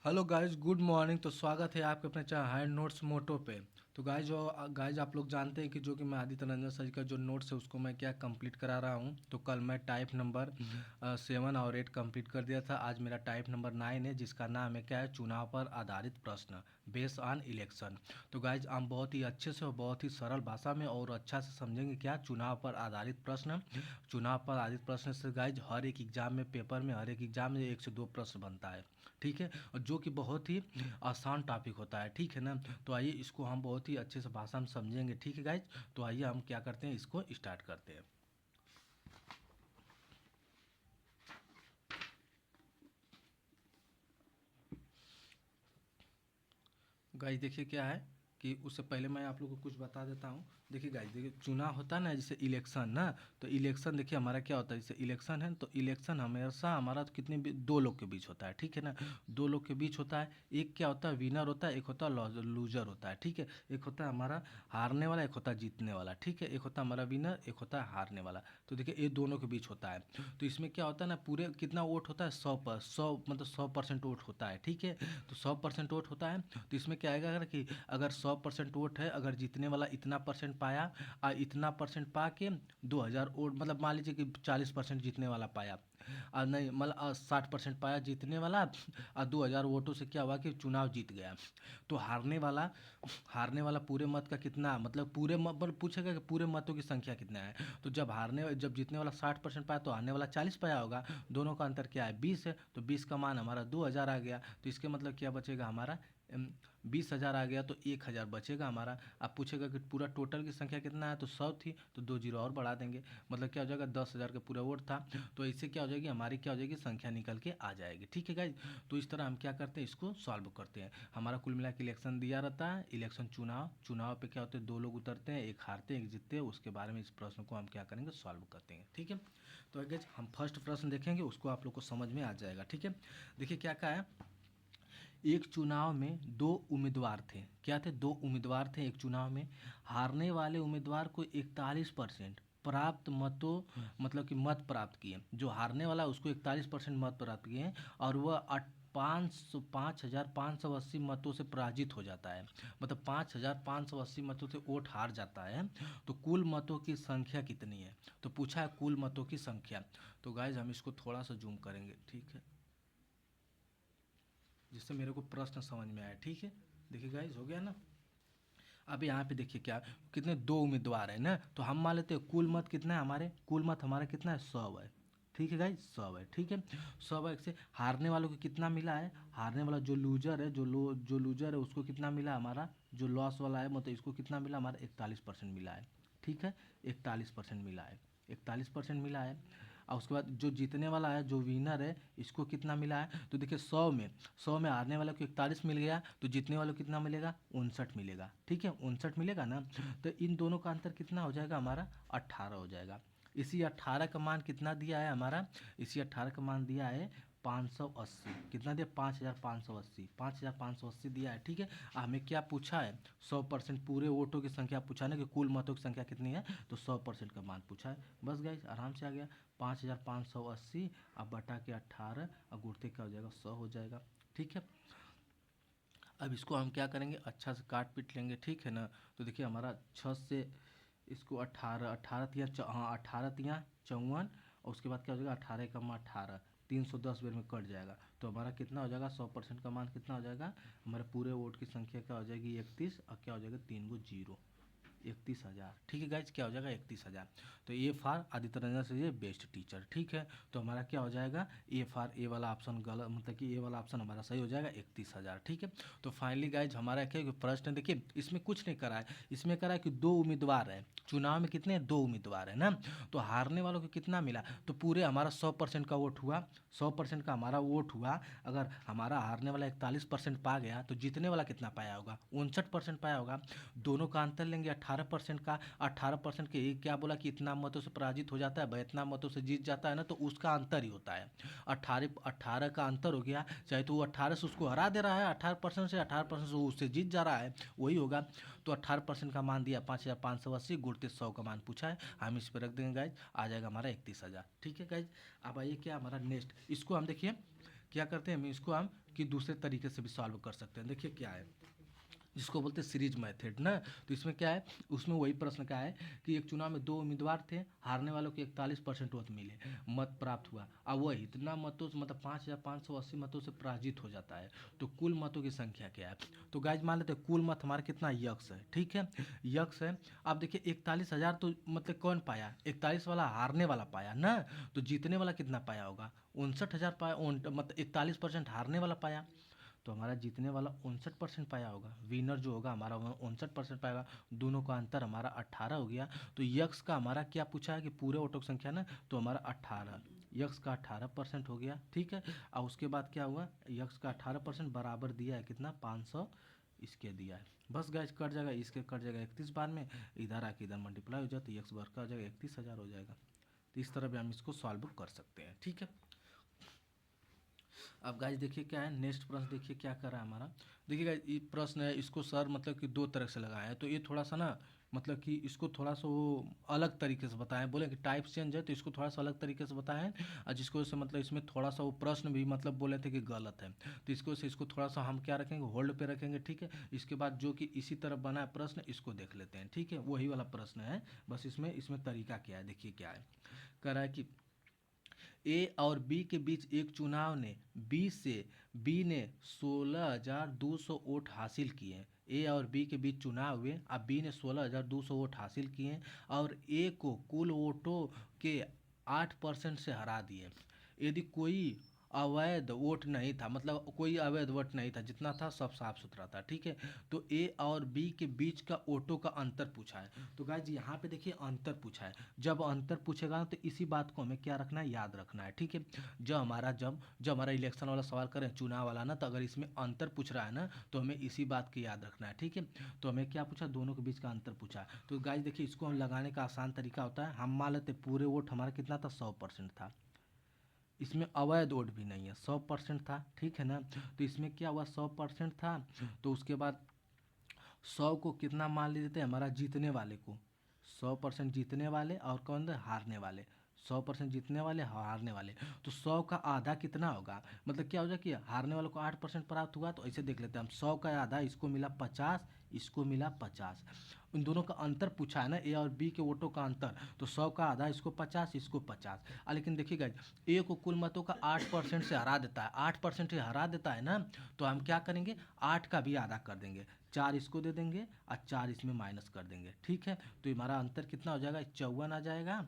Hello guys, good morning. तो स्वागत है आपके अपने चैनल हाई नोट्स मोटो पे। तो गाइज आप लोग जानते हैं कि जो कि मैं आदित्य रंजन सर का जो नोट्स है उसको मैं क्या कंप्लीट करा रहा हूँ। तो कल मैं टाइप नंबर 7 और 8 कंप्लीट कर दिया था। आज मेरा टाइप नंबर 9 है, जिसका नाम है क्या है, चुनाव पर आधारित प्रश्न, बेस्ड ऑन इलेक्शन। तो गाइज हम बहुत ही अच्छे से और बहुत ही सरल भाषा में और अच्छा से समझेंगे क्या चुनाव पर आधारित प्रश्न। चुनाव पर आधारित प्रश्न से गाइज हर एक एग्जाम में, पेपर में, हर एक एग्जाम में 1 से 2 प्रश्न बनता है। ठीक है, और जो कि बहुत ही आसान टॉपिक होता है। ठीक है ना। तो आइए इसको हम बहुत ही अच्छे से भाषा में समझेंगे। ठीक है गाइज, तो आइए हम क्या करते हैं, इसको स्टार्ट करते हैं। गाइज देखिए क्या है कि उससे पहले मैं आप लोगों को कुछ बता देता हूँ। देखिए गाइज, देखिए चुनाव होता है ना, जैसे इलेक्शन ना। तो इलेक्शन देखिए हमारा क्या होता है, जैसे इलेक्शन है तो इलेक्शन हमेशा हमारा तो कितने दो लोग के बीच होता है। ठीक है ना। दो लोग के बीच होता है। एक क्या होता है, विनर होता है, एक होता है लूजर होता है। ठीक है। एक होता है हमारा हारने वाला, एक होता है जीतने वाला। ठीक है। एक होता है हमारा विनर, एक होता है हारने वाला। तो देखिए ये दोनों के बीच होता है। तो इसमें क्या होता है ना, पूरे कितना वोट होता है, 100 मतलब 100% वोट होता है। ठीक है। तो 100% वोट होता है। तो इसमें क्या आएगा अगर कि अगर 100% वोट है, अगर जीतने वाला इतना परसेंट पाया और इतना परसेंट पा के 2000 वोट, मतलब मान लीजिए कि 40% जीतने वाला पाया, और नहीं मतलब 60% पाया जीतने वाला, और 2000 वोटों से क्या हुआ कि चुनाव जीत गया। तो हारने वाला पूरे मत का कितना, मतलब मतलब पूछेगा कि पूरे मतों की संख्या कितना है। तो जब जीतने वाला 60% पाया तो हारने वाला 40 पाया होगा। दोनों का अंतर क्या है, 20 है। तो 20 का मान हमारा 2000 आ गया। तो इसके मतलब क्या बचेगा हमारा, 20,000 आ गया तो 1,000 बचेगा हमारा। आप पूछेगा कि पूरा टोटल की संख्या कितना है, तो 100 थी, तो 2 जीरो और बढ़ा देंगे। मतलब क्या हो जाएगा, 10,000 का पूरा वोट था। तो इससे क्या हो जाएगी, हमारी क्या हो जाएगी, संख्या निकल के आ जाएगी। ठीक है गाइज। तो इस तरह हम क्या करते हैं, इसको सॉल्व करते हैं। हमारा कुल मिला के इलेक्शन दिया रहता है। इलेक्शन चुनाव पे क्या होते हैं, दो लोग उतरते हैं, एक हारते हैं एक जीतते हैं। उसके बारे में इस प्रश्न को हम क्या करेंगे, सॉल्व करते हैं। ठीक है। तो गाइज हम फर्स्ट प्रश्न देखेंगे, उसको आप लोग को समझ में आ जाएगा। ठीक है। देखिए क्या कहा है, एक चुनाव में दो उम्मीदवार थे। क्या थे, दो उम्मीदवार थे एक चुनाव में। हारने वाले उम्मीदवार को 41% प्राप्त मतों, मतलब कि मत प्राप्त किए। जो हारने वाला उसको 41% मत प्राप्त किए, और वह 5,580 मतों से पराजित हो जाता है। मतलब 5,580 मतों से वोट हार जाता है। तो कुल मतों की संख्या कितनी है। तो पूछा है कुल मतों की संख्या। तो गाइज हम इसको थोड़ा सा जूम करेंगे। ठीक है, जिससे मेरे को प्रश्न समझ में आया। ठीक है। देखिए गाइज हो गया ना। अब यहाँ पे देखिए क्या, कितने दो उम्मीदवार है ना, तो हम मान लेते हैं कुल मत कितना है, हमारे कुल मत हमारा कितना है, 100 है। ठीक है गाइज, 100 है। ठीक है। 100 से हारने वालों को कितना मिला है, हारने वाला जो लूजर है, जो लूजर है उसको कितना मिला हमारा, जो लॉस वाला है मतलब इसको कितना मिला हमारा, 41% मिला है। ठीक है। 41% मिला है, 41% मिला है। और उसके बाद जो जीतने वाला है, जो विनर है, इसको कितना मिला है। तो देखिए 100 में हारने वाले को 41 मिल गया, तो जीतने वाले को कितना मिलेगा, 59 मिलेगा। ठीक है, 59 मिलेगा ना। तो इन दोनों का अंतर कितना हो जाएगा हमारा, 18 हो जाएगा। इसी 18 का मान कितना दिया है हमारा, इसी 18 का मान दिया है 580। कितना दिया, 5,580, 5,580 दिया है। ठीक है। हमें क्या पूछा है, 100% पूरे वोटों की संख्या पूछा ना, कि कुल मतों की संख्या कितनी है, तो 100% का मान पूछा है। बस गाइस आराम से आ गया। 5,580 अब बटा के 18 और गुणते क्या हो जाएगा, 100 हो जाएगा। ठीक है। अब इसको हम क्या करेंगे, अच्छा से काट पीट लेंगे। ठीक है ना। तो देखिए हमारा 6 से इसको 18, 18 तिया हाँ 18 तिया 54, और उसके बाद क्या हो जाएगा, 18 कम 18, 310 बेर में कट जाएगा। तो हमारा कितना हो जाएगा, 100% का मान कितना हो जाएगा, हमारे पूरे वोट की संख्या क्या हो जाएगी, 31, और क्या हो जाएगा, 3 को 0, 31,000। ठीक है गाइज, क्या हो जाएगा, 31,000। तो ए फॉर आदित्य रंजन से ये बेस्ट टीचर। ठीक है। तो हमारा क्या हो जाएगा, ए फॉर ए वाला ऑप्शन गलत, मतलब कि ए वाला ऑप्शन हमारा सही हो जाएगा, 31,000। ठीक है। तो फाइनली गाइज हमारा क्या है, प्रश्न देखिए इसमें कुछ नहीं करा है। इसमें करा है कि दो उम्मीदवार है चुनाव में, कितने, दो उम्मीदवार है ना। तो हारने वालों को कितना मिला, तो पूरे हमारा 100% का वोट हुआ, 100% का हमारा वोट हुआ। अगर हमारा हारने वाला 41% पा गया, तो जीतने वाला कितना पाया होगा, 59% पाया होगा। दोनों का अंतर लेंगे 18% का, 18% के एक क्या बोला कि इतना मतों से पराजित हो जाता है, इतना मतों से जीत जाता है ना, तो उसका अंतर ही होता है। 18 का अंतर हो गया, चाहे तो वो 18 से उसको हरा दे रहा है, 18% से 18% से वो उससे जीत जा रहा है, वही होगा। तो 18% का मान दिया 5,580, गुणते 100 का मान पूछा है, हम इस पर रख देंगे गाइज, आ जाएगा हमारा 31,000। ठीक है गाइज। अब आइए क्या हमारा नेक्स्ट, इसको हम देखिए क्या करते हैं हम इसको हम कि दूसरे तरीके से भी सॉल्व कर सकते हैं। देखिए क्या है, जिसको बोलते हैं सीरीज मेथड ना। तो इसमें क्या है, उसमें वही प्रश्न क्या है कि एक चुनाव में 2 उम्मीदवार थे, हारने वालों को 41% मत मिले, मत प्राप्त हुआ। अब वह इतना मतों से मतलब 5580 मतों से पराजित हो जाता है। तो कुल मतों की संख्या क्या है? तो गाइज मान लेते हैं कुल मत हमारा कितना यक्स है, ठीक है, यक्स है। अब देखिए 41,000 तो मतलब कौन पाया, 41 वाला हारने वाला पाया ना। तो जीतने वाला कितना पाया होगा, 59,000 पाया, मतलब 41% हारने वाला पाया। तो हमारा जीतने वाला 59% पाया होगा, विनर जो होगा हमारा 59% पाएगा। दोनों का अंतर हमारा 18 हो गया। तो यक्स का हमारा क्या पूछा है कि पूरे ऑटो की संख्या ना, तो हमारा 18, यक्स का 18% हो गया, ठीक है। और उसके बाद क्या हुआ, यक्स का 18% बराबर दिया है कितना, 500 इसके दिया है। बस गैस कट जाएगा, इसके कट जाएगा 31 बार में, इधर आके इधर मल्टीप्लाई हो जाए तो यक्स वर्ग का हो जाएगा 31,000 हो जाएगा। तो इस तरह भी हम इसको सॉल्व कर सकते हैं, ठीक है। अब गाइस देखिए क्या है, नेक्स्ट प्रश्न देखिए क्या कर रहा है हमारा। देखिए गाइस ये प्रश्न है, इसको सर मतलब कि दो तरह से लगाया है। तो ये थोड़ा सा ना मतलब कि इसको थोड़ा सा वो अलग तरीके से बताएं, बोले कि टाइप चेंज है तो इसको थोड़ा सा अलग तरीके से बताएं। और जिसको से मतलब इसमें थोड़ा सा वो प्रश्न भी मतलब बोले थे कि गलत है, तो इसको से इसको थोड़ा सा हम क्या रखेंगे, होल्ड पे रखेंगे, ठीक है। इसके बाद जो कि इसी तरह बना है प्रश्न, इसको देख लेते हैं, ठीक है। वही वाला प्रश्न है, बस इसमें इसमें तरीका क्या है, देखिए क्या है। कह रहा है कि ए और बी के बीच एक चुनाव ने बी ने 16,200 वोट हासिल किए। ए और बी के बीच चुनाव हुए, अब बी ने 16,200 वोट हासिल किए और ए को कुल वोटों के 8% से हरा दिए। यदि कोई अवैध वोट नहीं था, मतलब कोई अवैध वोट नहीं था, जितना था सब साफ सुथरा था, ठीक है। तो ए और बी के बीच का वोटों का अंतर पूछा है। तो गाइज यहाँ पे देखिए अंतर पूछा है, जब अंतर पूछेगा ना तो इसी बात को हमें क्या रखना है, याद रखना है, ठीक है। जब हमारा इलेक्शन वाला सवाल करें, चुनाव वाला ना, तो अगर इसमें अंतर पूछ रहा है ना तो हमें इसी बात की याद रखना है, ठीक है। तो हमें क्या पूछा, दोनों के बीच का अंतर पूछा। तो गाइज देखिए इसको हम लगाने का आसान तरीका होता है, हम मान लेते पूरे वोट हमारा कितना था, 100% था। इसमें अवैध वोट भी नहीं है, 100% था, ठीक है ना। तो इसमें क्या हुआ, 100% था। तो उसके बाद 100 को कितना मान लेते हैं, हमारा जीतने वाले को, 100% जीतने वाले और कौन थे, हारने वाले। 100% जीतने वाले, हारने वाले। तो 100 का आधा कितना होगा, मतलब क्या हो जाए कि हारने वालों को 8% प्राप्त हुआ। तो ऐसे देख लेते हैं हम, 100 का आधा, इसको मिला 50, इसको मिला 50। उन दोनों का अंतर पूछा है ना, ए और बी के वोटों का अंतर। तो 100 का आधा, इसको 50, इसको 50। लेकिन देखिएगा, ए को कुल मतों का 8% से हरा देता है, 8% से हरा देता है ना। तो हम क्या करेंगे, 8 का भी आधा कर देंगे, 4 इसको दे देंगे और 4 इसमें माइनस कर देंगे, ठीक है। तो हमारा अंतर कितना हो जाएगा, 54 आ जाएगा,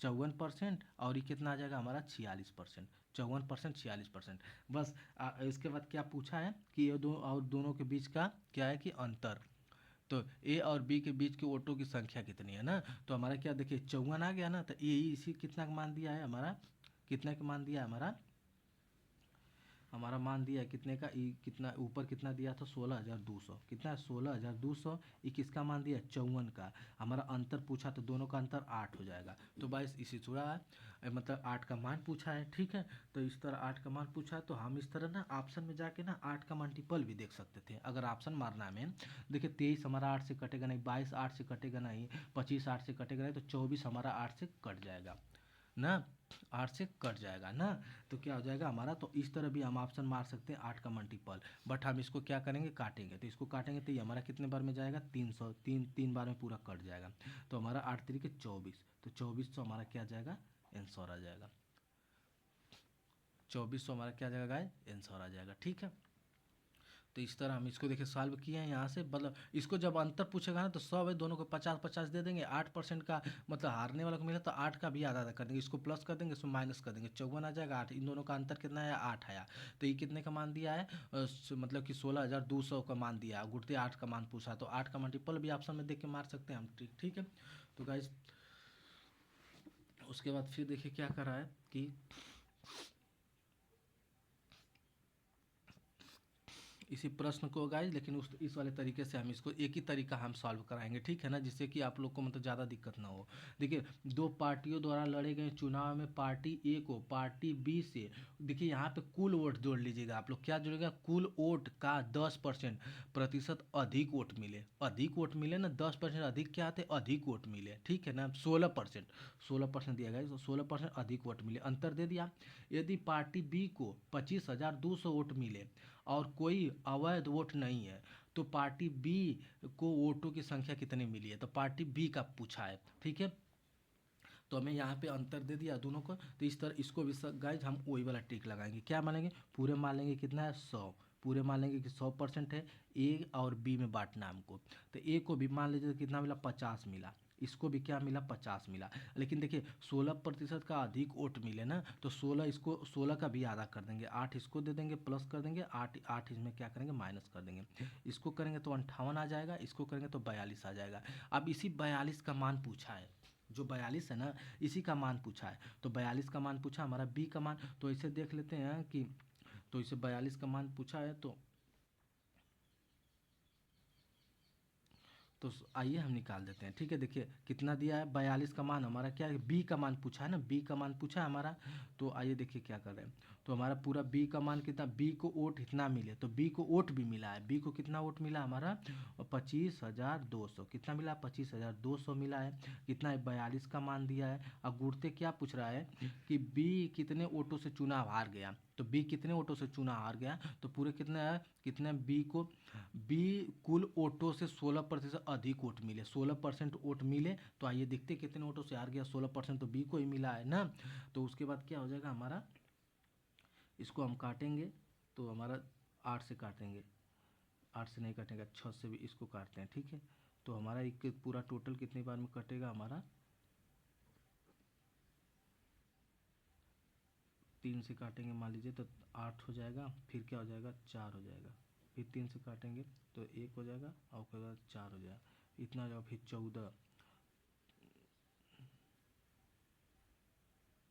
54%। और ये कितना आ जाएगा हमारा, 46%। 54%, 46%। बस इसके बाद क्या पूछा है कि ये दो और दोनों के बीच का क्या है कि अंतर। तो ए और बी के बीच के वोटों की संख्या कितनी है ना। तो हमारा क्या देखिए 54 आ गया ना, तो ए इसी कितना का मान दिया है हमारा, कितना का मान दिया है हमारा मान दिया है कितने का, कितना ऊपर कितना दिया था, 16,200, कितना है 16,200। ये किसका मान दिया, 54 का। हमारा अंतर पूछा तो दोनों का अंतर 8 हो जाएगा। तो बस इसी चुरा है, मतलब 8 का मान पूछा है, ठीक है। तो इस तरह 8 का मान पूछा है, तो हम इस तरह ना ऑप्शन में जाके ना 8 का मल्टीपल भी देख सकते थे, अगर ऑप्शन मारना है में। देखिए 23 हमारा 8 से कटेगा नहीं, 22 8 से कटेगा नहीं, 25 8 से कटेगा नहीं, तो 24 हमारा 8 से कट जाएगा ना, 8 से कट जाएगा ना। तो क्या हो जाएगा हमारा, तो इस तरह भी हम ऑप्शन मार सकते हैं 8 का मल्टीपल। बट हम इसको क्या करेंगे, काटेंगे। तो इसको काटेंगे तो ये हमारा कितने बार में जाएगा, 300, तीन बार में पूरा कट जाएगा। तो हमारा 8 तरीके 24, तो 2400 हमारा क्या जाएगा, आंसर आ जाएगा। 2400 हमारा क्या जाएगा गाय, आंसर आ जाएगा, ठीक है। तो इस तरह हम इसको देखिए सॉल्व किए हैं यहाँ से, मतलब इसको जब अंतर पूछेगा ना तो 100 है, दोनों को 50-50 दे देंगे, 8% का मतलब हारने वाला को मिला तो 8 का भी आधा आधा कर देंगे, इसको प्लस कर देंगे, इसको माइनस कर देंगे, 54 आ जाएगा, 8, इन दोनों का अंतर कितना है, 8 आया। तो ये कितने का मान दिया है, मतलब कि 16,200 का मान दिया है, गुड़ते 8 का मान पूछा, तो 8 का मल्टीपल भी ऑप्शन में देख के मार सकते हैं हम, ठीक ठीक है। तो गाइज उसके बाद फिर देखिए क्या कर रहा है कि इसी प्रश्न को गाइज, लेकिन उस इस वाले तरीके से हम इसको एक ही तरीका हम सॉल्व कराएंगे, ठीक है ना, जिससे कि आप लोग को मतलब ज़्यादा दिक्कत ना हो। देखिए, दो पार्टियों द्वारा लड़े गए चुनाव में पार्टी ए को पार्टी बी से, देखिए यहाँ पे कुल वोट जोड़ लीजिएगा आप लोग, क्या जोड़ेगा, कुल वोट का 10% प्रतिशत अधिक वोट मिले, अधिक वोट मिले ना, 10% अधिक क्या आते, अधिक वोट मिले, ठीक है ना, 16%, 16% दिया गया, 16% अधिक वोट मिले, अंतर दे दिया। यदि पार्टी बी को 25,200 वोट मिले और कोई अवैध वोट नहीं है, तो पार्टी बी को वोटों की संख्या कितनी मिली है, तो पार्टी बी का पूछा है, ठीक है। तो हमें यहाँ पे अंतर दे दिया दोनों को, तो इस तरह इसको भी गाइज हम वही वाला ट्रिक लगाएंगे, क्या मानेंगे, पूरे मान लेंगे कितना है 100, पूरे मान लेंगे कि 100% है, ए और बी में बांटना हमको, तो ए को भी मान लीजिए कितना मिला, 50 मिला, इसको भी क्या मिला, 50 मिला। लेकिन देखिए 16% का अधिक वोट मिले ना, तो 16 इसको 16 का भी आधा कर देंगे, 8 इसको दे देंगे, प्लस कर देंगे, 8 8 इसमें क्या करेंगे, माइनस कर देंगे, इसको करेंगे तो 58 आ जाएगा, इसको करेंगे तो 42 आ जाएगा। अब इसी 42 का मान पूछा है, जो 42 है ना, इसी का मान पूछा है, तो 42 का मान पूछा हमारा बी का मान, तो इसे देख लेते हैं कि, तो इसे 42 का मान पूछा है, तो आइए हम निकाल देते हैं, ठीक है। देखिए कितना दिया है, 42 का मान हमारा क्या है, बी का मान पूछा है ना, बी का मान पूछा है हमारा, तो आइए देखिए क्या कर रहे हैं, तो हमारा पूरा बी का मान कितना, बी को वोट इतना मिले, तो बी को वोट भी मिला है, बी को कितना वोट मिला हमारा, 25,200, कितना मिला, 25,200 मिला है, कितना है, 42 का मान दिया है। अब गुणते क्या पूछ रहा है कि बी कितने वोटों से चुनाव हार गया, तो बी कितने वोटों से चुनाव हार गया, तो पूरे कितने है, कितने बी को, बी कुल वोटों से 16% अधिक वोट मिले, 16% वोट मिले, तो आइए देखते कितने वोटों से हार गया, 16% तो बी को ही मिला है ना। तो उसके बाद क्या हो जाएगा हमारा, इसको हम काटेंगे, तो हमारा 8 से काटेंगे, 8 से नहीं काटेंगे, 6 से भी इसको काटते हैं, ठीक है। तो हमारा एक पूरा टोटल कितनी बार में कटेगा हमारा, 3 से काटेंगे मान लीजिए तो 8 हो जाएगा, फिर क्या हो जाएगा, 4 हो जाएगा, फिर 3 से काटेंगे तो 1 हो जाएगा, और उसके बाद 4 हो जाएगा, इतना हो जाएगा, फिर 14,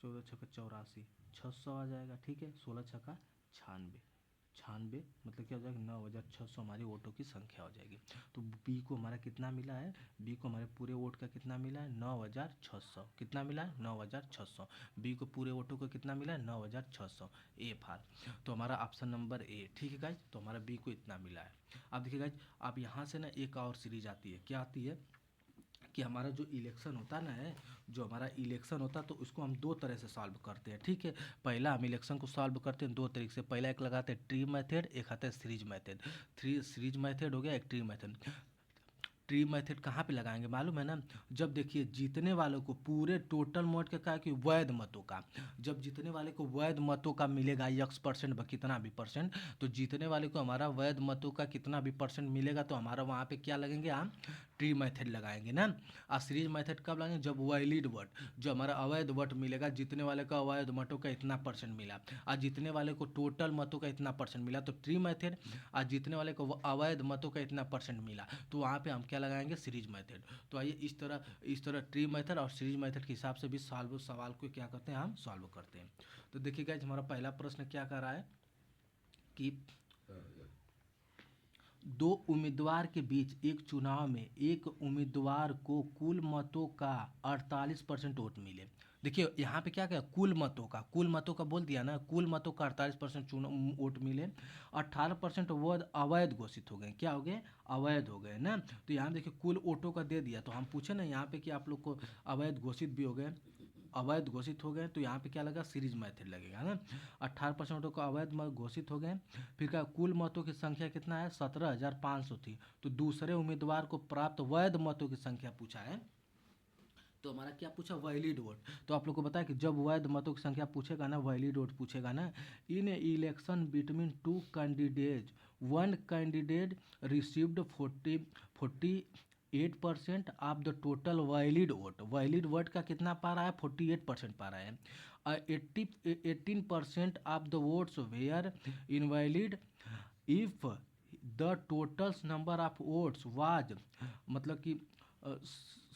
14 छक्का 84, 600 आ जाएगा, ठीक है, 16 छक्का 96, 96 मतलब क्या हो जाएगा, 9,600 हमारी वोटों की संख्या हो जाएगी। तो बी को हमारा कितना मिला है, बी को हमारे पूरे वोट का कितना मिला है, 9,600, कितना मिला है, 9,600, बी को पूरे वोटों का कितना मिला है, 9,600, ए फार, तो हमारा ऑप्शन नंबर ए, ठीक है गाइज, तो हमारा बी को इतना मिला है। अब देखिए गाइज, अब यहाँ से ना एक और सीरीज आती है, क्या आती है कि हमारा जो इलेक्शन होता है ना, जो हमारा इलेक्शन होता है, तो उसको हम दो तरह से सॉल्व करते हैं, ठीक है। पहला हम इलेक्शन को सॉल्व करते हैं दो तरीके से, पहला एक लगाते हैं ट्री मेथड, एक आता है series method, three series method हो गया, एक ट्री मेथड। ट्री मेथड कहाँ पे लगाएंगे मालूम है ना, जब देखिए जीतने वालों को पूरे टोटल वोट का क्या है कि वैध मतों का, जब जीतने वाले को वैध मतों का मिलेगा x% कितना भी परसेंट, तो जीतने वाले को हमारा वैध मतों का कितना भी परसेंट मिलेगा, तो हमारा वहाँ पे क्या लगेंगे, हम ट्री मेथड लगाएंगे ना। और सीरीज मेथड कब लगाएंगे, जब वैलिड वोट, जो हमारा अवैध वोट मिलेगा, जीतने वाले का अवैध मतों का इतना परसेंट मिला, और जीतने वाले को टोटल मतों का इतना परसेंट मिला, तो ट्री मेथड, और जीतने वाले को अवैध मतों का इतना परसेंट मिला, तो वहाँ पे हम क्या लगाएंगे, सीरीज मेथड। तो आइए इस तरह ट्री मेथड और सीरीज मेथड के हिसाब से भी सवाल को क्या करते हैं, हम सॉल्व करते हैं। तो देखिए गाइस, हमारा पहला प्रश्न क्या कर रहा है कि दो उम्मीदवार के बीच एक चुनाव में एक उम्मीदवार को कुल मतों का 48% वोट मिले। देखिए यहाँ पे क्या क्या, कुल मतों का बोल दिया ना, कुल मतों का 48% वोट मिले, 18% वोट अवैध घोषित हो गए, क्या हो गए, अवैध हो गए ना। तो यहाँ देखिए कुल वोटों का दे दिया, तो हम पूछे ना यहाँ पे कि आप लोग को अवैध घोषित भी हो गए, अवैध घोषित हो गए, तो यहाँ पे क्या लगा, सीरीज मेथड लगेगा ना। 18% वोटों को अवैध मत घोषित हो गए, फिर क्या, कुल मतों की संख्या कितना है, 17,500 थी, तो दूसरे उम्मीदवार को प्राप्त वैध मतों की संख्या पूछा है, तो हमारा क्या पूछा, वैलिड वोट। तो आप लोग को बताया कि जब वैध मतों की संख्या पूछेगा ना, वैलिड वोट पूछेगा ना, in election between two candidate, one candidate received 48% of the total valid vote, valid vote का कितना पा रहा है, 48% पा रहा है, 18% of the votes were invalid if the total number of votes was, मतलब कि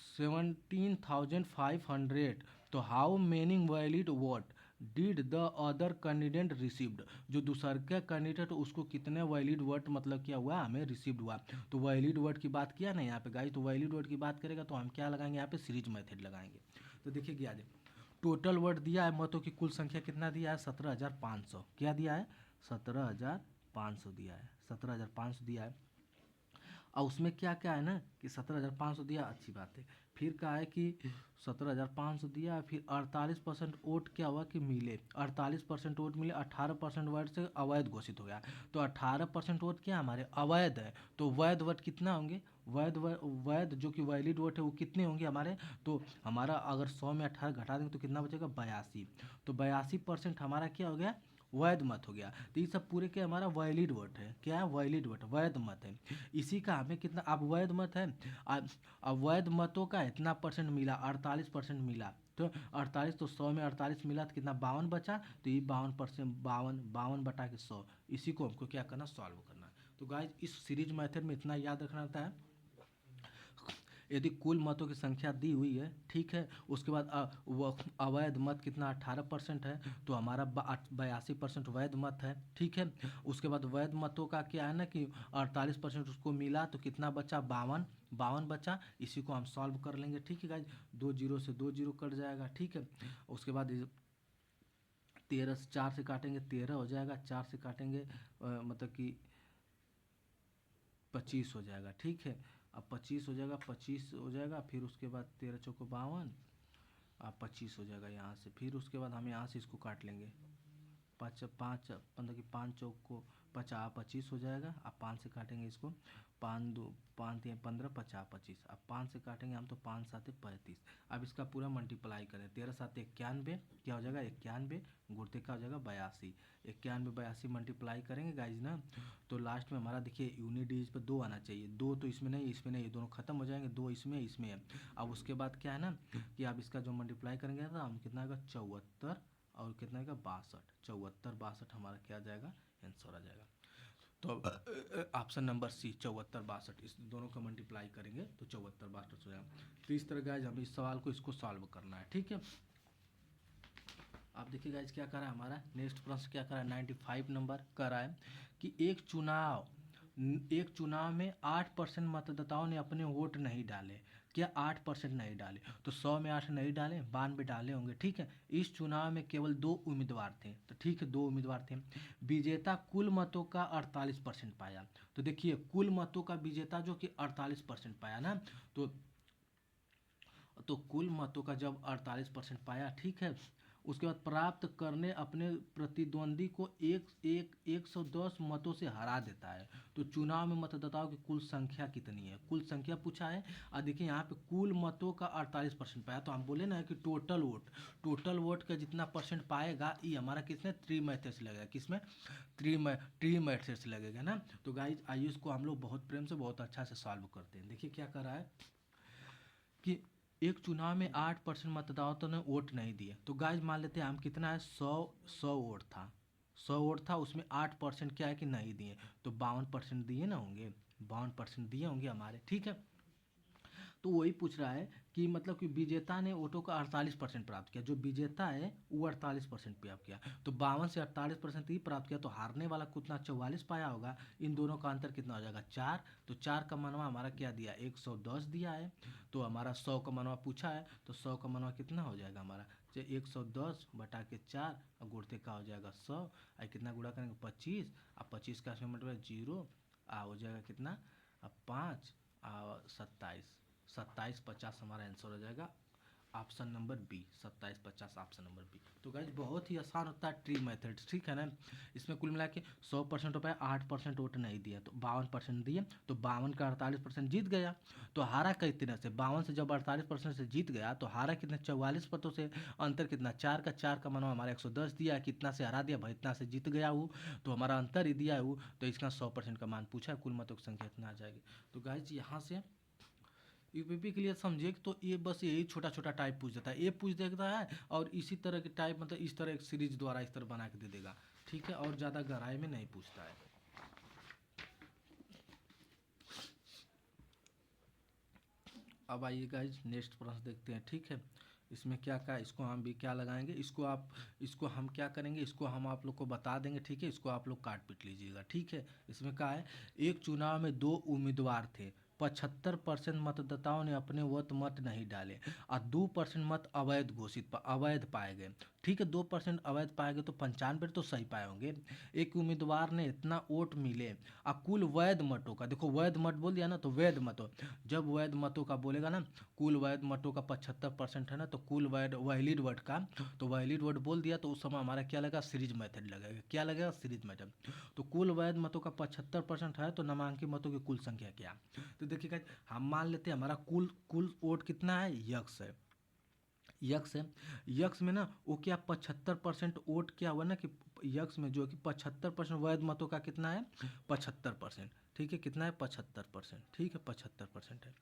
17,500, तो how many valid vote did the other candidate received, जो दूसर का कैंडिडेट उसको कितने वैलिड वर्ड मतलब क्या हुआ, हमें रिसीव्ड हुआ। तो वैलिड वर्ड की बात किया ना यहाँ पे गाइस, तो वैलिड वर्ड की बात करेगा तो हम क्या लगाएंगे यहाँ पे, सीरीज मेथड लगाएंगे। तो देखिए क्या है, टोटल वर्ड दिया है, मतों की कुल संख्या कितना दिया है, 17,500। क्या दिया है, 17,500 दिया है, 17,500 दिया है। और उसमें क्या क्या है ना कि 17,500 दिया, अच्छी बात है। फिर कहा है कि 17,500 दिया, फिर 48% वोट क्या हुआ कि मिले, 48% वोट मिले, 18% वर्ड से अवैध घोषित हो गया। तो 18% वोट क्या हमारे अवैध है, तो वैध वोट कितना होंगे, वैध जो कि वैलिड वोट है वो कितने होंगे हमारे, तो हमारा अगर 100 में 18 घटा देंगे तो कितना बचेगा, 82। तो 82% हमारा क्या हो गया, वैध मत हो गया। तो ये सब पूरे के हमारा वैलिड वोट है, क्या है, वैलिड वोट, वैध मत है। इसी का हमें कितना, अब वैध मत है, अब वैध मतों का इतना परसेंट मिला, 48% मिला। तो 48, तो 100 में 48 मिला तो कितना, 52 बचा। तो ये 52%, 52 बटा के 100, इसी को हमको क्या करना, सॉल्व करना। तो गाइज इस सीरीज मेथड में इतना याद रखना होता है, यदि कुल मतों की संख्या दी हुई है, ठीक है, उसके बाद अवैध मत कितना, 18% है, तो हमारा 82% वैध मत है, ठीक है। उसके बाद वैध मतों का क्या है ना कि 48% उसको मिला, तो कितना बचा, 52 बचा। इसी को हम सॉल्व कर लेंगे, ठीक है गाइज, 2 जीरो से 2 जीरो कट जाएगा, ठीक है। उसके बाद 13 से 4 से काटेंगे, 13 हो जाएगा, 4 से काटेंगे मतलब कि 25 हो जाएगा, ठीक है। अब 25 हो जाएगा, 25 हो जाएगा, फिर उसके बाद 13 चौको 52, अब 25 हो जाएगा यहाँ से। फिर उसके बाद हम यहाँ से इसको काट लेंगे, पाँच पाँच मतलब कि 5 चौक को 25 हो जाएगा। अब 5 से काटेंगे इसको, 5 2 5 3 15, 50 25। अब 5 से काटेंगे हम तो 5 7 35। अब इसका पूरा मल्टीप्लाई करें, 13 7 91, क्या हो जाएगा 91, गुणते का हो जाएगा 82। 91 82 मल्टीप्लाई करेंगे गाइज ना, तो लास्ट में हमारा देखिए यूनिट डिजिट पर 2 आना चाहिए। 2 तो इसमें नहीं, इसमें नहीं, दोनों खत्म हो जाएंगे, 2 इसमें, इसमें है। अब उसके बाद क्या है ना कि आप इसका जो मल्टीप्लाई करेंगे तो हम कितना आएगा, 74, और कितना आएगा, 62। 74 62 हमारा क्या आ जाएगा, आंसर आ जाएगा। तो ऑप्शन नंबर सी 74 62, इस दोनों का मल्टीप्लाई करेंगे तो 74 62 हो जाएगा। तो इस तरह गाइज हमें इस सवाल को इसको सॉल्व करना है, ठीक है। आप देखिए गाइज क्या करा है हमारा, नेक्स्ट प्रश्न क्या करा है, 95 नंबर करा है कि एक चुनाव में 8% मतदाताओं ने अपने वोट नहीं डाले। क्या 8% नहीं डाले, तो 100 में 8 नहीं डाले, 92 डाले होंगे, ठीक है। इस चुनाव में केवल 2 उम्मीदवार थे, तो ठीक है 2 उम्मीदवार थे। विजेता कुल मतों का 48% पाया। तो देखिए कुल मतों का विजेता जो कि 48% पाया ना, तो कुल मतों का जब 48% पाया, ठीक है, उसके बाद प्राप्त करने अपने प्रतिद्वंदी को 110 मतों से हरा देता है। तो चुनाव में मतदाताओं की कुल संख्या कितनी है, कुल संख्या पूछा है। और देखिए यहाँ पे कुल मतों का 48% पाया, तो हम बोले ना कि टोटल वोट का जितना परसेंट पाएगा ये हमारा किसमें, ट्री मेथड से लगेगा, किसमें, ट्री मेथड से लगेगा ना। तो गाइज आइए इसको हम लोग बहुत प्रेम से बहुत अच्छा से सॉल्व करते हैं। देखिए क्या कर रहा है कि एक चुनाव में 8% मतदाताओं ने वोट नहीं दिए। तो गाइज मान लेते हैं हम कितना है, 100 वोट था, 100 वोट था, उसमें 8% क्या है कि नहीं दिए, तो 52% दिए ना होंगे, 52% दिए होंगे हमारे, ठीक है। तो वही पूछ रहा है कि मतलब कि विजेता ने वोटों का 48% प्राप्त किया, जो विजेता है वो 48% प्राप्त किया, तो 52 से 48% ही प्राप्त किया, तो हारने वाला कितना, 44 पाया होगा। इन दोनों का अंतर कितना हो जाएगा, 4। तो 4 का मनवा हमारा क्या दिया, 110 दिया है। तो हमारा 100 का मनवा पूछा है, तो 100 का मनवा कितना हो जाएगा हमारा, 110 बटा के 4, और गुणते का हो जाएगा 100, और कितना गुणा करेंगे 25, और 25 का इसमें मतलब 0, हो जाएगा कितना, 5 और 27, 27 50 हमारा आंसर हो जाएगा, option number B, 27 50 option number B. तो गाइज बहुत ही आसान होता है ट्री मेथड, ठीक है ना। इसमें कुल मिला के 100% रुपये, 8% वोट नहीं दिया, तो 52% दिए, तो 52 का 48% जीत गया। तो हारा कितने से, 52 से जब 48% से जीत गया तो हारा कितने, 44 मतों से। अंतर कितना, 4 का मानो हमारा 110 दिया, कितना से हरा दिया भाई, इतना से जीत गया वो, तो हमारा अंतर ही दिया है वो, तो इसका 100% का मान पूछा है, कुल मतों की संख्या इतना आ जाएगी। तो गाइज यहाँ से यूपीपी के लिए समझिए कि तो ये बस यही छोटा छोटा टाइप पूछ देता है, ये पूछ देता है, और इसी तरह के टाइप मतलब इस तरह एक सीरीज द्वारा इस तरह बना के दे देगा, ठीक है, और ज़्यादा गहराई में नहीं पूछता है। अब आइए गाइज नेक्स्ट प्रश्न देखते हैं, ठीक है। इसमें क्या क्या, इसको हम भी क्या लगाएंगे, इसको हम क्या करेंगे, इसको हम आप लोग को बता देंगे, ठीक है। इसको आप लोग काट पीट लीजिएगा, ठीक है। इसमें क्या है, एक चुनाव में दो उम्मीदवार थे, 75% मतदाताओं ने अपने मत नहीं डाले और 2% मत अवैध पाए गए, ठीक है। 2% अवैध पाए गए तो 95 तो सही पाए होंगे। एक उम्मीदवार ने इतना वोट मिले और कुल वैध मतों का, देखो वैध मत बोल दिया ना, तो वैध मतों, जब वैध मतों का बोलेगा ना, कुल वैध मतों का 75% है ना, तो कुल वैलिड वोट का, तो वैलिड वोट बोल दिया तो उस समय हमारा क्या लगेगा, सीरीज मेथड लगेगा। क्या लगेगा, सीरीज मेथड। तो कुल वैध मतों का 75% है, तो नामांकित मतों की कुल संख्या क्या। तो देखिएगा, हम मान लेते हैं हमारा कुल कुल वोट कितना है, यक्स है, यक्स है। यक्स में ना वो क्या 75% वोट क्या हुआ ना कि यक्स में जो कि 75% वैध मतों का कितना है, 75%, ठीक है। कितना है, 75%, ठीक है, 75% है।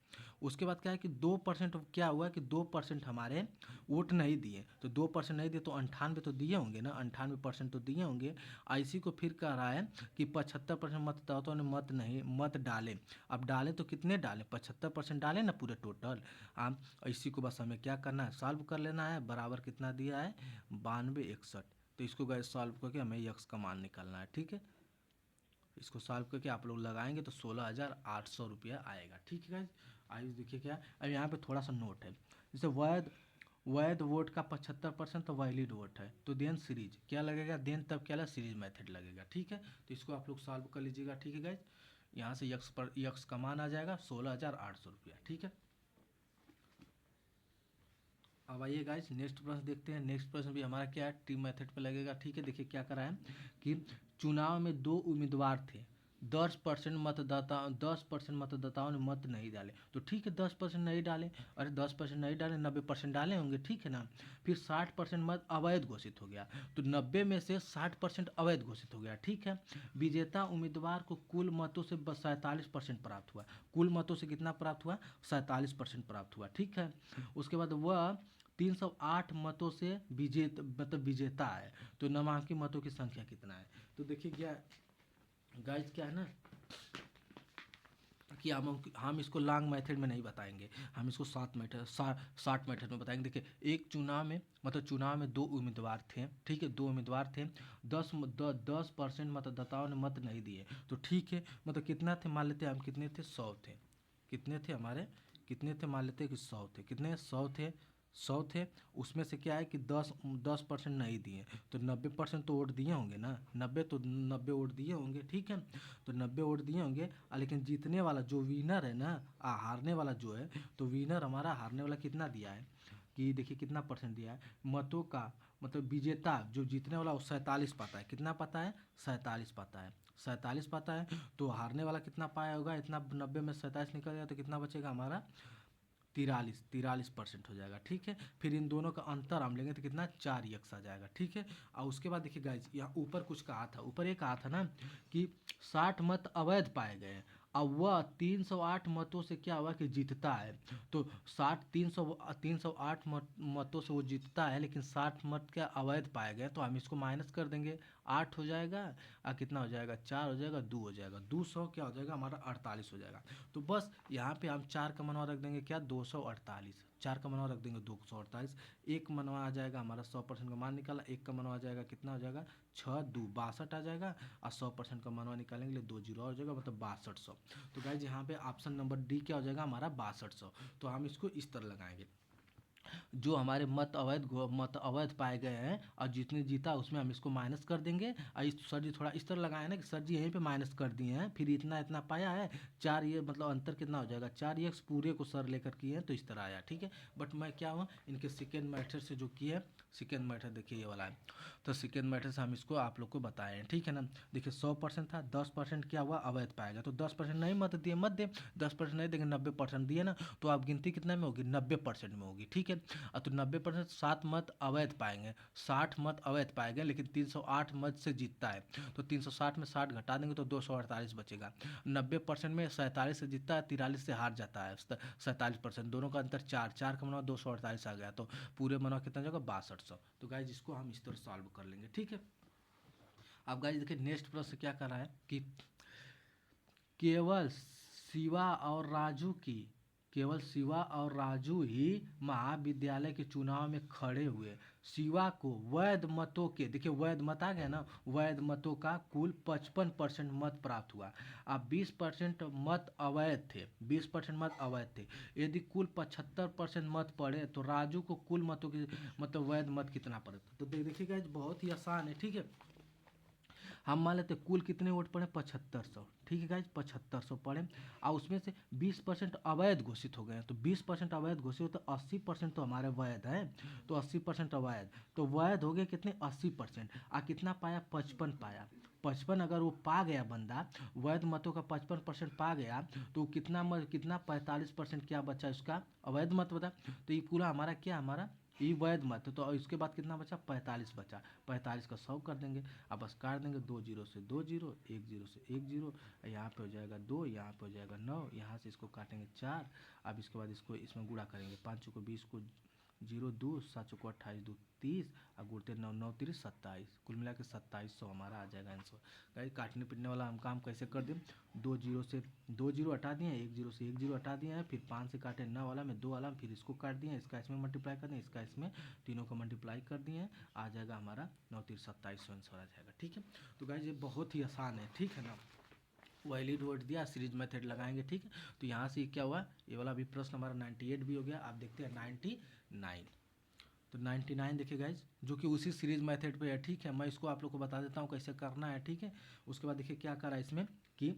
उसके बाद क्या है कि 2% क्या हुआ कि 2% हमारे वोट नहीं दिए, तो 2% नहीं दिए तो 98 तो दिए होंगे ना, 98% तो दिए होंगे। आईसी को फिर कह रहा है कि 75% मतदाताओं ने मत डाले। अब डाले तो कितने डाले, 75% डाले ना पूरे टोटल। हम इसी को बस हमें क्या करना है, सॉल्व कर लेना है। बराबर कितना दिया है, 9261। तो इसको गैस सॉल्व करके हमें यक्स का मान निकालना है, ठीक है। इसको सॉल्व करके आप लोग लगाएंगे तो 16,800 रुपया आएगा, ठीक है गाइज। आइए देखिए क्या, अब यहाँ पे थोड़ा सा नोट है, जैसे वैध वोट का 75% तो वैलिड वोट है, तो देन सीरीज क्या लगेगा, देन तब क्या लगेगा, सीरीज मेथड लगेगा, ठीक है। तो इसको आप लोग सॉल्व कर लीजिएगा, ठीक है गाइज। यहाँ से यक्स का मान आ जाएगा 16,800 रुपया, ठीक है। अब आइए गाइस नेक्स्ट प्रश्न देखते हैं। नेक्स्ट प्रश्न भी हमारा क्या है, टी मेथड पे लगेगा, ठीक है। देखिए क्या करा है कि चुनाव में दो उम्मीदवार थे, 10% मतदाताओं ने मत नहीं डाले, तो ठीक है 10% नहीं डाले, अरे 10% नहीं डाले, 90% डाले होंगे, ठीक है ना। फिर 60% मत अवैध घोषित हो गया, तो 90 में से 60% अवैध घोषित हो गया, ठीक है। विजेता उम्मीदवार को कुल मतों से बस 47% प्राप्त हुआ, कुल मतों से कितना प्राप्त हुआ, 47% प्राप्त हुआ, ठीक है। उसके बाद वह 308 मतों से विजेता है, तो नामांकित मतों की संख्या कितना है। तो देखिए क्या गाइस, क्या है ना कि हम इसको लॉन्ग मेथड में नहीं बताएंगे, हम इसको शॉर्ट मेथड में बताएंगे। देखिए एक चुनाव में, मतलब चुनाव में दो उम्मीदवार थे, ठीक है, दो उम्मीदवार थे, 10% मतदाताओं ने मत नहीं दिए, तो ठीक है, मतलब कितना थे, मान लेते हैं हम कितने थे, 100 थे, कितने थे हमारे, कितने थे, मान लेते हैं कि 100 थे, कितने, 100 थे। उसमें से क्या है कि 10% नहीं दिए, तो 90% तो वोट दिए होंगे ना, 90 वोट दिए होंगे, ठीक है। तो 90 वोट दिए होंगे, लेकिन जीतने वाला जो विनर है ना, हारने वाला जो है, तो विनर हमारा हारने वाला कितना दिया है कि देखिए कितना परसेंट दिया है मतों का, मतलब विजेता जो जीतने वाला वो 47 पाता है, कितना पाता है, 47 पाता है, 47 पाता है। तो हारने वाला कितना पाया होगा, इतना 90 में 47 निकल गया तो कितना बचेगा हमारा, 43% हो जाएगा, ठीक है। फिर इन दोनों का अंतर हम लेंगे तो कितना, 4 यक्स आ जाएगा, ठीक है। और उसके बाद देखिए गाइज, यहाँ ऊपर कुछ कहा था, ऊपर ये कहा था ना कि 60 मत अवैध पाए गए, अब वह 308 मतों से क्या हुआ कि जीतता है, तो 308 मतों से वो जीतता है, लेकिन 60 मत क्या अवैध पाए गए, तो हम इसको माइनस कर देंगे, 8 हो जाएगा, कितना हो जाएगा, 4 हो जाएगा, 2 हो जाएगा, 200 क्या हो जाएगा हमारा, 48 हो जाएगा। तो बस यहाँ पे हम 4 का मनवा रख देंगे क्या, 248, 4 का मनवा रख देंगे 248, एक मनवा आ जाएगा हमारा 100% का मान निकाला, एक का मनवा आ जाएगा कितना हो जाएगा, 6×2 62 आ जाएगा, और 100% का मनवा निकालेंगे 2 जीरो हो जाएगा, मतलब 6200। तो गाइज यहाँ पे ऑप्शन नंबर डी क्या हो जाएगा हमारा, 6200। तो हम इसको इस तरह लगाएंगे, जो हमारे मत अवैध पाए गए हैं और जितने जीता उसमें हम इसको माइनस कर देंगे। और सर जी थोड़ा इस तरह लगाए ना कि सर जी यहीं पे माइनस कर दिए हैं, फिर इतना इतना पाया है, 4 ये मतलब अंतर कितना हो जाएगा, 4 ये पूरे को सर लेकर किए हैं तो इस तरह आया, ठीक है। बट मैं क्या हुआ, इनके सेकेंड मेथड से जो किए, सेकेंड मेथड देखिए ये वाला है, तो सेकेंड मेथड से हम इसको आप लोग को बताए हैं, ठीक है ना। देखिए 100% था, 10% क्या हुआ, अवैध पाएगा, तो 10% नहीं मत दिए, मत दे, 10% नहीं देंगे, 90% दिए ना, तो आप गिनती कितना में होगी, 90% में होगी, ठीक है। तो 90% 7 मत अवैध पाएंगे, 60 मत अवैध पाएंगे, लेकिन 308 मत से जीतता है, तो 360 में 60 घटा देंगे तो 248 बचेगा। 90% में 47 से जीतता है, 43 से हार जाता है, 47%, दोनों का अंतर 4, 4 का मनवा 248 आ गया, तो पूरे मनवा कितना जाएगा, 6200। तो गाइज इसको हम इस तरह सॉल्व कर लेंगे, ठीक है। अब गाइज देखिए नेक्स्ट प्रश्न क्या कर रहा है कि केवल शिवा और राजू की केवल शिवा और राजू ही महाविद्यालय के चुनाव में खड़े हुए। शिवा को वैध मतों के, देखिए वैध मत आ गया ना, वैध मतों का कुल 55% मत प्राप्त हुआ। अब 20% मत अवैध थे, 20% मत अवैध थे। यदि कुल 75% मत पड़े तो राजू को कुल मतों की मतलब वैध मत कितना पड़े। तो देखिएगा बहुत ही आसान है, ठीक है। हम मान लेते कुल कितने वोट पड़े 7500, ठीक है गाइज 7500 पड़े और उसमें से 20% अवैध घोषित हो गए हैं। तो 20% अवैध घोषित हो तो 80% तो हमारे वैध है, तो 80% अवैध, तो वैध हो गए कितने 80%। कितना पाया 55 पाया। 55 अगर वो पा गया बंदा, वैध मतों का 55% पा गया तो कितना 45% क्या बचा उसका अवैध मत बता। तो ये पूरा हमारा क्या हमारा ये वैध मत। तो इसके बाद कितना बचा 45 बचा। 45 का 100 कर देंगे, अब बस काट देंगे 2 जीरो से 2 जीरो, 1 जीरो से 1 जीरो, यहाँ पे हो जाएगा 2, यहाँ पे हो जाएगा 9, यहाँ से इसको काटेंगे 4। अब इसके बाद इसको इसमें गुणा करेंगे 5 को 20 को 0 2 7 को 28 2 30 और गुड़ते 9 9 3 27, कुल मिला के 2700 हमारा आ जाएगा आंसर। गाइस काटने पीटने वाला हम काम कैसे कर दें, 2 जीरो से 2 जीरो हटा दिए, 1 जीरो से 1 जीरो हटा दिया है, फिर 5 से काटे 9 वाला में 2 वाला में, फिर इसको काट दिए, इसका इसमें मल्टीप्लाई कर दिए, इसका इसमें, तीनों का मल्टीप्लाई कर दिए हैं, आ जाएगा हमारा 9 3 2700 आंसर आ जाएगा, ठीक है। तो गाइस ये बहुत ही आसान है, ठीक है ना। वैलिड वोट दिया, सीरीज मेथड लगाएंगे, ठीक है। तो यहाँ से क्या हुआ, ये वाला भी प्रश्न हमारा 98 भी हो गया। आप देखते हैं 99, तो 99 देखिए गाइज जो कि उसी सीरीज मेथड पे है, ठीक है। मैं इसको आप लोग को बता देता हूँ कैसे करना है, ठीक है। उसके बाद देखिए क्या करा इसमें कि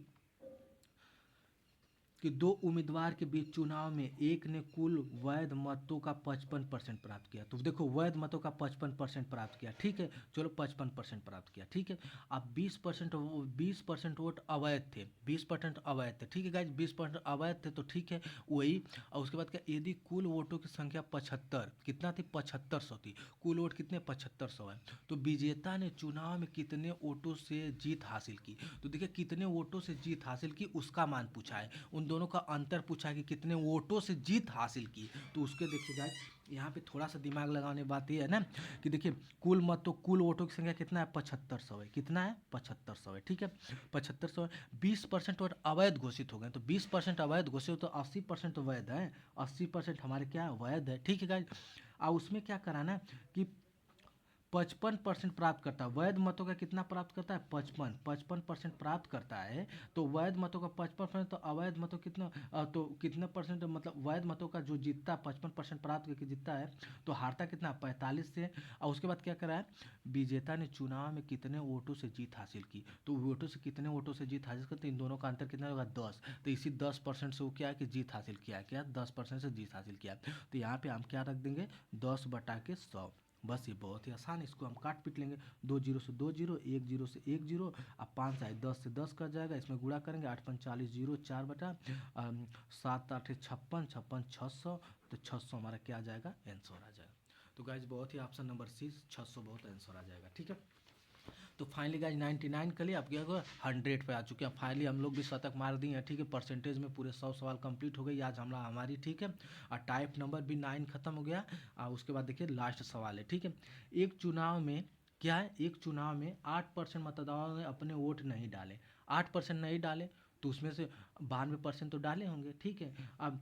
दो उम्मीदवार के बीच चुनाव में एक ने कुल वैध मतों का 55% प्राप्त किया। तो देखो वैध मतों का 55% प्राप्त किया, ठीक है। चलो 55% प्राप्त किया, ठीक है। अब 20% वोट अवैध थे, 20% अवैध थे, ठीक है गाइज 20% अवैध थे, तो ठीक है वही। और उसके बाद क्या, यदि कुल वोटों की संख्या 75 कितना थी 7500 थी, कुल वोट कितने 7500 है, तो विजेता ने चुनाव में कितने वोटों से जीत हासिल की। तो देखिए कितने वोटों से जीत हासिल की उसका मान पूछा है, उन दोनों का अंतर पूछा है कि कितने वोटों से जीत हासिल की। तो उसके देखिए गाइस यहाँ पे थोड़ा सा दिमाग लगाने बात ये है ना कि देखिए कुल मत तो कुल वोटों की संख्या कितना है 7500 है, कितना है 7500 है, ठीक है 7500 है। 20% वोट अवैध घोषित हो गए, तो 20% अवैध घोषित हो तो 80% तो वैध है, 80% हमारे क्या वैध है, ठीक है गाइस। और उसमें क्या कराना है कि 55% प्राप्त करता है, वैध मतों का कितना प्राप्त करता है 55% प्राप्त करता है। तो वैध मतों का 55%, तो अवैध मतों कितना तो कितने परसेंट, मतलब वैध मतों का जो जीतता 55% प्राप्त करके जीतता है तो हारता कितना 45 से। और उसके बाद क्या करा है, विजेता ने चुनाव में कितने वोटों से जीत हासिल की। तो वोटों से कितने वोटों से जीत हासिल करते, इन दोनों का अंतर कितना होगा 10। तो इसी 10% से वो क्या है कि जीत हासिल किया, क्या 10% से जीत हासिल किया। तो यहाँ पे हम क्या रख देंगे 10/100, बस ये बहुत ही आसान है, इसको हम काट पीट लेंगे। 2 जीरो से 2 जीरो, 1 जीरो से 1 जीरो, अब 5 आए 10 से 10 कर जाएगा, इसमें गुणा करेंगे 8 5 40 जीरो 4/7 8 56 56 600, तो 600 हमारा क्या आ जाएगा आंसर आ जाएगा। तो गाइज बहुत ही ऑप्शन नंबर सी 600 बहुत आंसर आ जाएगा, ठीक है। तो फाइनली गाइज 99 के लिए आप क्या होगा 100 पे आ चुके हैं। फाइनली हम लोग भी शतक मार दिए हैं, ठीक है। परसेंटेज में पूरे 100 सवाल कंप्लीट हो गई आज हमारी, ठीक है। और टाइप नंबर भी 9 खत्म हो गया। और उसके बाद देखिए लास्ट सवाल है, ठीक है। एक चुनाव में क्या है, एक चुनाव में 8% मतदाताओं ने अपने वोट नहीं डाले, 8% नहीं डाले, तो उसमें से 92% तो डाले होंगे, ठीक है। अब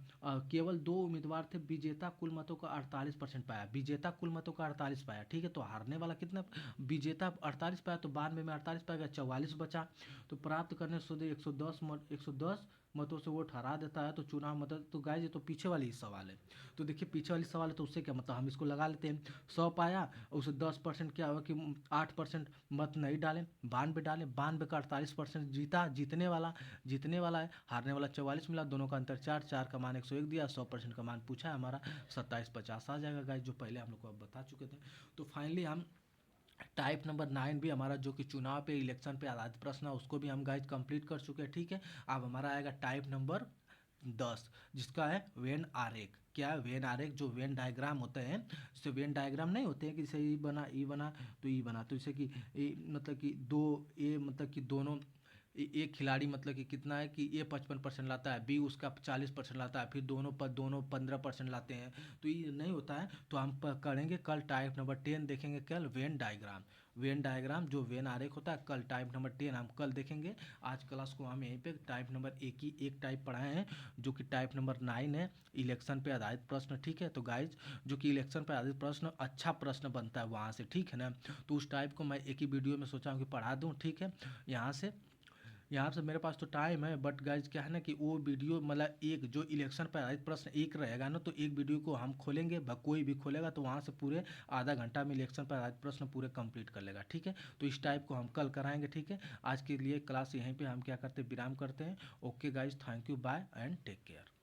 केवल 2 उम्मीदवार थे, विजेता कुल मतों का 48% पाया, विजेता कुल मतों का 48 पाया, ठीक है। तो हारने वाला कितना, विजेता 48 पाया तो 92 में 48 पाएगा 44 बचा। तो प्राप्त करने से 110 मतों से वोट हरा देता है तो चुनाव मत, तो गाइस ये तो पीछे वाली ही सवाल है। तो देखिए पीछे वाली सवाल है तो उससे क्या मतलब हम इसको लगा लेते हैं, 100 पाया उसे 10% क्या हुआ कि 8% मत नहीं डाले, 92 डाले, 92 का 48% जीता, जीतने वाला है, हारने वाला 44 मिला, दोनों का अंतर 4, 4 का मान 101 दिया, 100% का मान पूछा है हमारा 2750 आ जाएगा गाइस, जो पहले हम लोग को बता चुके थे। तो फाइनली हम टाइप नंबर 9 भी हमारा जो कि चुनाव पे इलेक्शन पे आधारित प्रश्न है उसको भी हम गाइज कंप्लीट कर चुके हैं, ठीक है। अब हमारा आएगा टाइप नंबर 10 जिसका है वेन आरेख। क्या है वेन आरेख, जो वेन डायग्राम होते हैं, जैसे वेन डायग्राम नहीं होते हैं कि जैसे ई बना तो ई बना, तो जैसे कि मतलब कि दो ये मतलब कि दोनों एक खिलाड़ी मतलब कि कितना है कि ये 55% लाता है, बी उसका 40% लाता है, फिर दोनों 15% लाते हैं, तो ये नहीं होता है। तो हम करेंगे कल टाइप नंबर 10 देखेंगे, कल वेन डायग्राम। वेन डायग्राम जो वेन आरेख होता है, कल टाइप नंबर 10 हम कल देखेंगे। आज क्लास को हम यहीं पे टाइप नंबर एक टाइप पढ़ाए हैं, जो कि टाइप नंबर 9 है, इलेक्शन पे आधारित प्रश्न। ठीक है, तो गाइज जो कि इलेक्शन पे आधारित प्रश्न अच्छा प्रश्न बनता है वहाँ से, ठीक है ना। तो उस टाइप को मैं एक ही वीडियो में सोचा हूँ कि पढ़ा दूँ, ठीक है। यहाँ से मेरे पास तो टाइम है, बट गाइज क्या है ना कि वो वीडियो मतलब एक जो इलेक्शन पर आधारित प्रश्न एक रहेगा ना, तो एक वीडियो को हम खोलेंगे, कोई भी खोलेगा तो वहाँ से पूरे आधा घंटा में इलेक्शन पर आधारित प्रश्न पूरे कंप्लीट कर लेगा, ठीक है। तो इस टाइप को हम कल कराएंगे, ठीक है। आज के लिए क्लास यहीं पे हम क्या करते हैं, विराम करते हैं। Okay guys, thank you, bye and take care.